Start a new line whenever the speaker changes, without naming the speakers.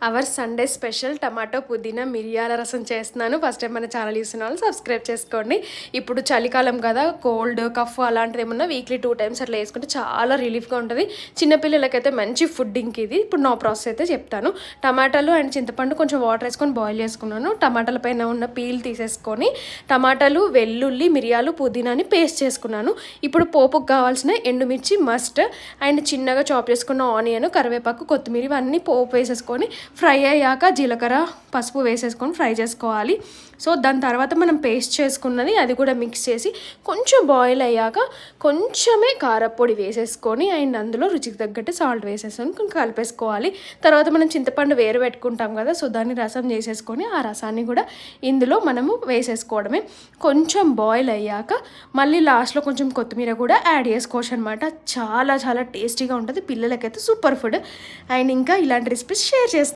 Hour Sunday special tomato పుదీనా మిరియాల రసం చేస్తున్నాను. ఫస్ట్ టైం మన ఛానల్ చూసిన వాళ్ళు సబ్స్క్రైబ్ చేసుకోండి. ఇప్పుడు చలికాలం కదా, కోల్డ్ కఫ్ అలాంటిది ఏమన్నా వీక్లీ 2 టైమ్స్ అట్లా వేసుకుంటే చాలా రిలీఫ్గా ఉంటుంది. చిన్నపిల్లలకైతే మంచి ఫుడ్డింగ్కి ఇది. ఇప్పుడు నా ప్రాసెస్ అయితే చెప్తాను. టమాటాలు అండ్ చింతపండు కొంచెం వాటర్ వేసుకొని బాయిల్ చేసుకున్నాను. టమాటాల పైన ఉన్న పీల్ తీసేసుకొని టమాటాలు, వెల్లుల్లి, మిరియాలు, పుదీనాని పేస్ట్ చేసుకున్నాను. ఇప్పుడు పోపుకు కావాల్సిన ఎండుమిర్చి మస్ట్ అండ్ చిన్నగా చాప్ చేసుకున్న ఆనియన్, కరివేపాకు, కొత్తిమీర ఇవన్నీ పోపు వేసేసుకొని ఫ్రై అయ్యాక జీలకర్ర, పసుపు వేసేసుకొని ఫ్రై చేసుకోవాలి. సో దాని తర్వాత మనం పేస్ట్ చేసుకున్నది అది కూడా మిక్స్ చేసి కొంచెం బాయిల్ అయ్యాక కొంచెమే కారపొడి వేసేసుకొని అండ్ అందులో రుచికి తగ్గట్టు సాల్ట్ వేసేసుకొని కొంచెం కలిపేసుకోవాలి. తర్వాత మనం చింతపండు వేరు పెట్టుకుంటాం కదా, సో దాన్ని రసం చేసేసుకొని ఆ రసాన్ని కూడా ఇందులో మనము వేసేసుకోవడమే. కొంచెం బాయిల్ అయ్యాక మళ్ళీ లాస్ట్లో కొంచెం కొత్తిమీర కూడా యాడ్ చేసుకోవచ్చు అనమాట. చాలా చాలా టేస్టీగా ఉంటుంది. పిల్లలకైతే సూపర్ ఫుడ్. అండ్ ఇంకా ఇలాంటి రెసిపీస్ షేర్ చేస్తాను.